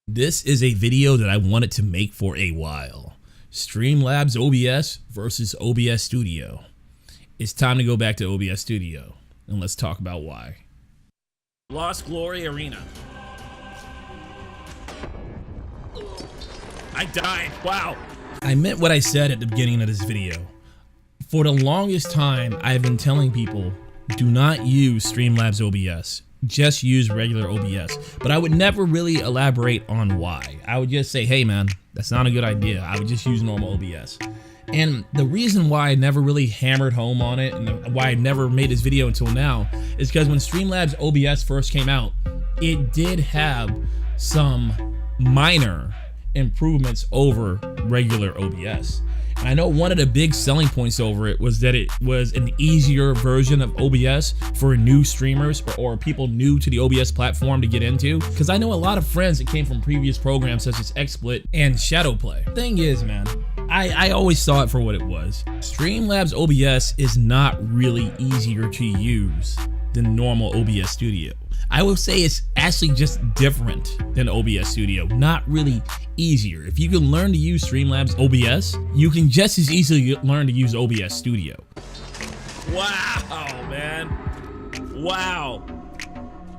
This is a video that I wanted to make for a while. Streamlabs OBS versus OBS Studio. It's time to go back to OBS Studio, and let's talk about why. Lost Glory Arena. I died, wow. I meant what I said at the beginning of this video. For the longest time, I've been telling people, do not use Streamlabs OBS. Just use regular OBS, but I would never really elaborate on why. I would just say, hey man, that's not a good idea. I would just use normal OBS. And the reason why I never really hammered home on it and why I never made this video until now is because when Streamlabs OBS first came out, it did have some minor improvements over regular OBS. And I know one of the big selling points over it was that it was an easier version of OBS for new streamers or people new to the OBS platform to get into. Because I know a lot of friends that came from previous programs such as XSplit and Shadowplay. Thing is, man, I always saw it for what it was. Streamlabs OBS is not really easier to use than normal OBS Studio. I will say it's actually just different than OBS Studio, not really easier. If you can learn to use Streamlabs OBS, you can just as easily learn to use OBS Studio. Wow, man. Wow.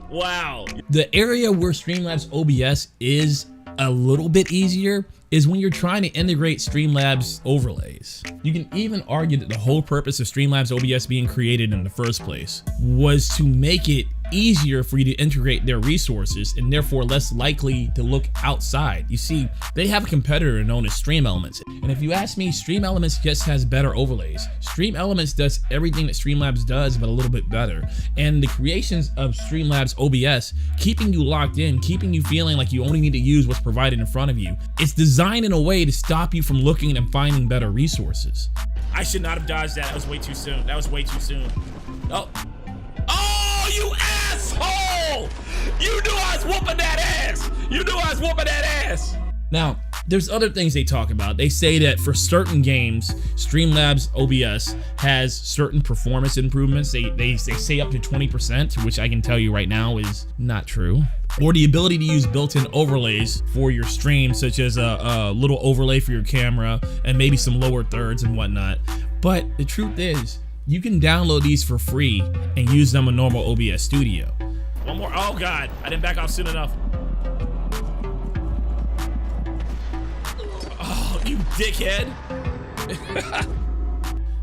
Wow. The area where Streamlabs OBS is a little bit easier is when you're trying to integrate Streamlabs overlays. You can even argue that the whole purpose of Streamlabs OBS being created in the first place was to make it easier for you to integrate their resources and therefore less likely to look outside. You see, they have a competitor known as Stream Elements. And if you ask me, Stream Elements just has better overlays. Stream Elements does everything that Streamlabs does, but a little bit better. And the creations of Streamlabs OBS, keeping you locked in, keeping you feeling like you only need to use what's provided in front of you, it's designed in a way to stop you from looking and finding better resources. I should not have dodged that. That was way too soon. That was way too soon. Oh. Oh, you asshole! You knew I was whooping that ass! You knew I was whooping that ass! Now, there's other things they talk about. They say that for certain games, Streamlabs OBS has certain performance improvements. They say up to 20%, which I can tell you right now is not true. Or the ability to use built-in overlays for your stream, such as a little overlay for your camera and maybe some lower thirds and whatnot. But the truth is, you can download these for free and use them in normal OBS Studio. One more, oh God, I didn't back off soon enough. Oh, you dickhead.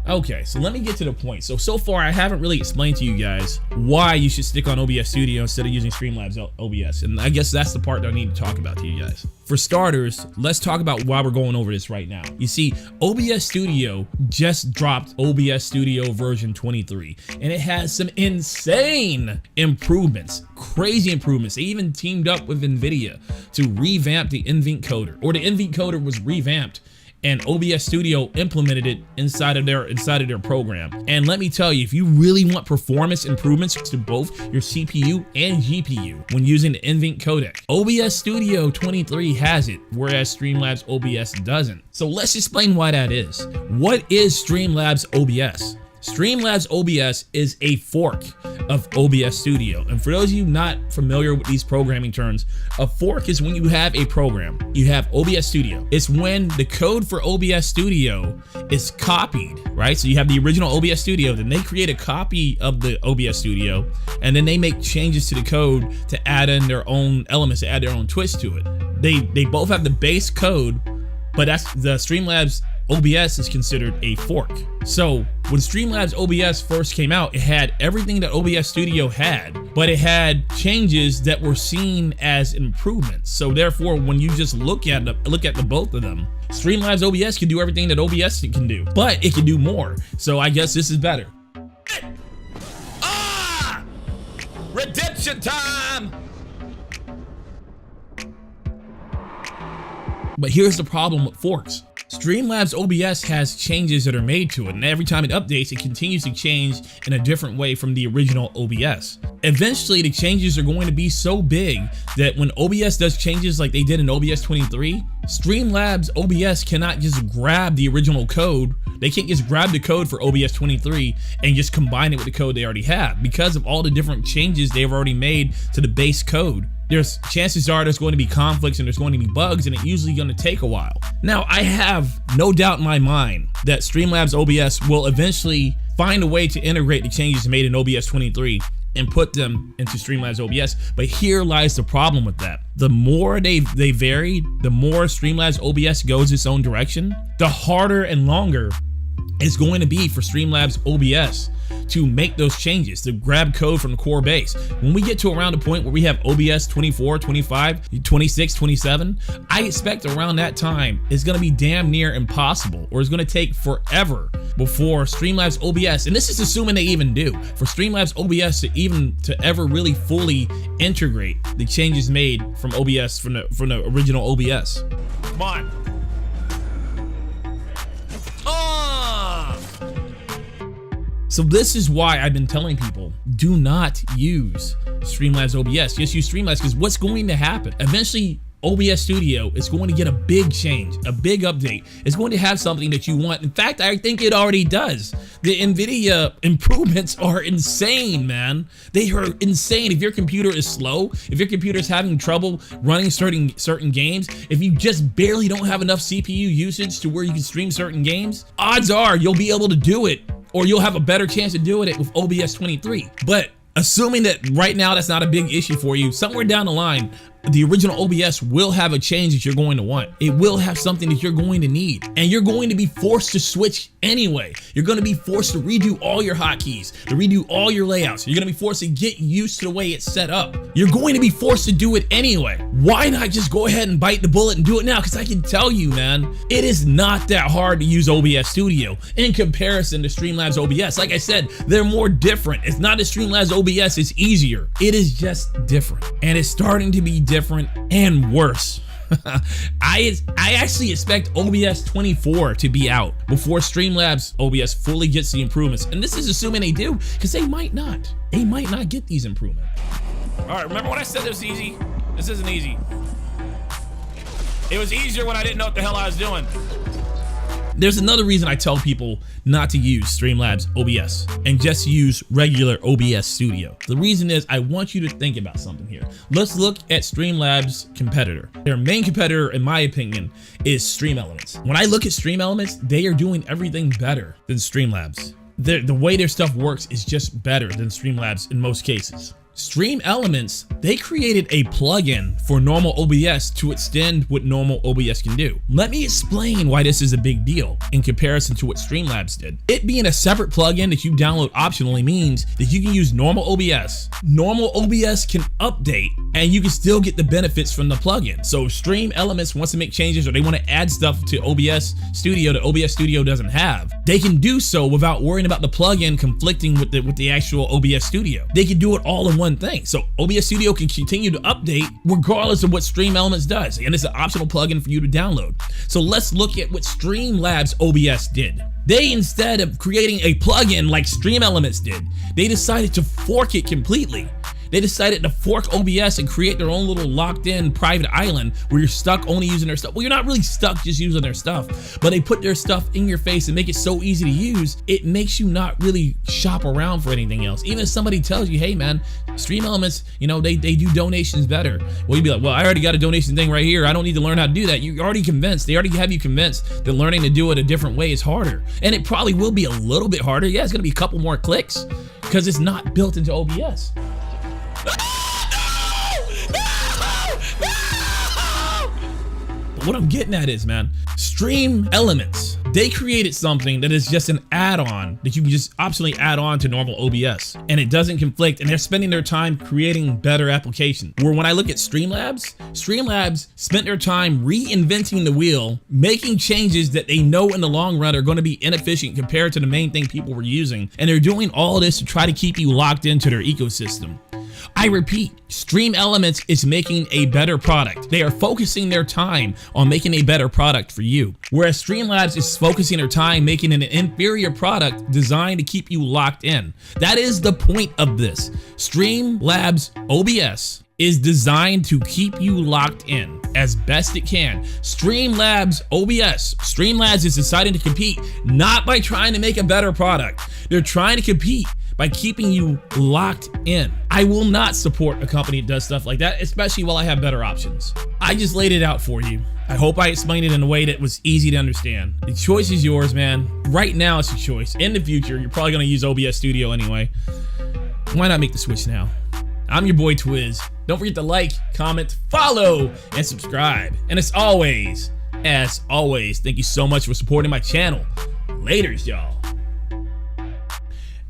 Okay, so let me get to the point. So far I haven't really explained to you guys why you should stick on OBS Studio instead of using Streamlabs OBS. And I guess that's the part that I need to talk about to you guys. For starters, let's talk about why we're going over this right now. You see, OBS Studio just dropped OBS Studio version 23, and it has some insane improvements, crazy improvements. They even teamed up with NVIDIA to revamp the NVENC coder, or the NVENC coder was revamped and OBS Studio implemented it inside of their program. And let me tell you, if you really want performance improvements to both your CPU and GPU when using the NVENC codec, OBS Studio 23 has it, whereas Streamlabs OBS doesn't. So let's explain why that is. What is Streamlabs OBS? Streamlabs OBS is a fork of OBS Studio. And for those of you not familiar with these programming terms, a fork is when you have a program. You have OBS Studio. It's when the code for OBS Studio is copied, right? So you have the original OBS Studio, then they create a copy of the OBS Studio, and then they make changes to the code to add in their own elements, to add their own twist to it. They both have the base code, but that's the Streamlabs OBS is considered a fork. So when Streamlabs OBS first came out, it had everything that OBS Studio had, but it had changes that were seen as improvements. So therefore, when you just look at the both of them, Streamlabs OBS can do everything that OBS can do, but it can do more. So I guess this is better. Ah! Redemption time! But here's the problem with forks. Streamlabs OBS has changes that are made to it, and every time it updates, it continues to change in a different way from the original OBS. Eventually, the changes are going to be so big that when OBS does changes like they did in OBS 23, Streamlabs OBS cannot just grab the original code. They can't just grab the code for OBS 23 and just combine it with the code they already have because of all the different changes they've already made to the base code there's chances are there's going to be conflicts and there's going to be bugs, and it's usually going to take a while. Now, I have no doubt in my mind that Streamlabs OBS will eventually find a way to integrate the changes made in OBS 23 and put them into Streamlabs OBS. But here lies the problem with that. The more they vary, the more Streamlabs OBS goes its own direction, the harder and longer it's going to be for Streamlabs OBS to make those changes, to grab code from the core base. When we get to around the point where we have OBS 24, 25, 26, 27, I expect around that time it's gonna be damn near impossible, or it's gonna take forever before Streamlabs OBS, and this is assuming they even do, for Streamlabs OBS to ever really fully integrate the changes made from OBS, from the original OBS. Come on. So this is why I've been telling people, do not use Streamlabs OBS, just use Streamlabs, because what's going to happen? Eventually, OBS Studio is going to get a big change, a big update. It's going to have something that you want. In fact, I think it already does. The NVIDIA improvements are insane, man. They are insane. If your computer is slow, if your computer is having trouble running certain games, if you just barely don't have enough CPU usage to where you can stream certain games, odds are you'll be able to do it, or you'll have a better chance of doing it with OBS 23. But assuming that right now that's not a big issue for you, somewhere down the line, the original OBS will have a change that you're going to want. It will have something that you're going to need, and you're going to be forced to switch anyway. You're going to be forced to redo all your hotkeys, to redo all your layouts. You're going to be forced to get used to the way it's set up. You're going to be forced to do it anyway. Why not just go ahead and bite the bullet and do it now? Because I can tell you, man, it is not that hard to use OBS Studio in comparison to Streamlabs OBS. Like I said, they're more different. It's not that Streamlabs OBS is easier. It is just different, and it's starting to be different and worse. I actually expect OBS 24 to be out before Streamlabs OBS fully gets the improvements, and this is assuming they do, because they might not get these improvements. All right, remember when I said this was easy? This isn't easy. It was easier when I didn't know what the hell I was doing. There's another reason I tell people not to use Streamlabs OBS and just use regular OBS Studio. The reason is I want you to think about something here. Let's look at Streamlabs' competitor. Their main competitor, in my opinion, is Stream Elements. When I look at Stream Elements, they are doing everything better than Streamlabs. The way their stuff works is just better than Streamlabs in most cases. Stream Elements, they created a plugin for normal OBS to extend what normal OBS can do. Let me explain why this is a big deal in comparison to what Streamlabs did. It being a separate plugin that you download optionally means that you can use normal OBS. Normal OBS can update and you can still get the benefits from the plugin. So if Stream Elements wants to make changes or they want to add stuff to OBS Studio that OBS Studio doesn't have, they can do so without worrying about the plugin conflicting with the actual OBS Studio. They can do it all in one thing. So OBS Studio can continue to update regardless of what Stream Elements does. And it's an optional plugin for you to download. So let's look at what Streamlabs OBS did. They, instead of creating a plugin like Stream Elements did, they decided to fork it completely. They decided to fork OBS and create their own little locked-in private island where you're stuck only using their stuff. Well, you're not really stuck just using their stuff, but they put their stuff in your face and make it so easy to use, it makes you not really shop around for anything else. Even if somebody tells you, hey man, Stream Elements, you know, they do donations better. Well, you'd be like, well, I already got a donation thing right here. I don't need to learn how to do that. You're already convinced. They already have you convinced that learning to do it a different way is harder. And it probably will be a little bit harder. Yeah, it's gonna be a couple more clicks because it's not built into OBS. What I'm getting at is, man, Stream Elements, they created something that is just an add-on that you can just optionally add on to normal OBS, and it doesn't conflict, and they're spending their time creating better applications. Where when I look at Streamlabs spent their time reinventing the wheel, making changes that they know in the long run are going to be inefficient compared to the main thing people were using, and they're doing all this to try to keep you locked into their ecosystem. I repeat, Stream Elements is making a better product. They are focusing their time on making a better product for you, whereas Streamlabs is focusing their time making an inferior product designed to keep you locked in. That is the point of this. Streamlabs OBS is designed to keep you locked in as best it can. Streamlabs OBS, Streamlabs is deciding to compete not by trying to make a better product. They're trying to compete by keeping you locked in. I will not support a company that does stuff like that, especially while I have better options. I just laid it out for you. I hope I explained it in a way that was easy to understand. The choice is yours, man. Right now it's your choice. In the future, you're probably gonna use OBS Studio anyway. Why not make the switch now? I'm your boy Twiz. Don't forget to like, comment, follow, and subscribe. And as always, thank you so much for supporting my channel. Laters, y'all.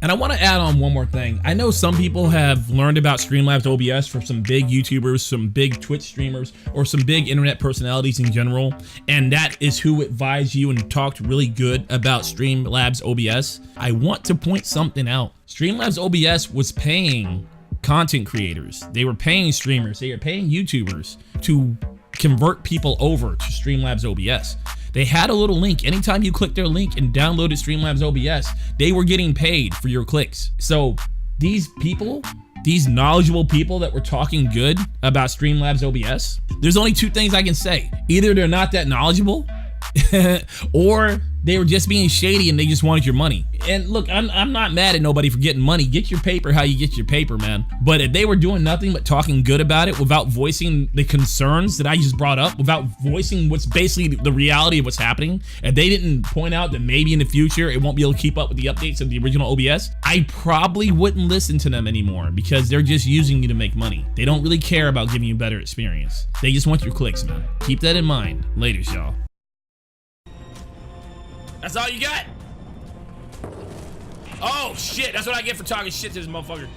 And I want to add on one more thing. I know some people have learned about Streamlabs OBS from some big YouTubers, some big Twitch streamers, or some big internet personalities in general, and that is who advised you and talked really good about Streamlabs OBS. I want to point something out. Streamlabs OBS was paying content creators. They were paying streamers. They were paying YouTubers to convert people over to Streamlabs OBS. They had a little link. Anytime you click their link and downloaded Streamlabs OBS, they were getting paid for your clicks. So these people, these knowledgeable people that were talking good about Streamlabs OBS, there's only two things I can say. Either they're not that knowledgeable or they were just being shady and they just wanted your money. And look, I'm not mad at nobody for getting money. Get your paper how you get your paper, man. But if they were doing nothing but talking good about it without voicing the concerns that I just brought up, without voicing what's basically the reality of what's happening, and they didn't point out that maybe in the future it won't be able to keep up with the updates of the original OBS, I probably wouldn't listen to them anymore because they're just using you to make money. They don't really care about giving you a better experience. They just want your clicks, man. Keep that in mind. Laters, y'all. That's all you got? Oh shit, that's what I get for talking shit to this motherfucker.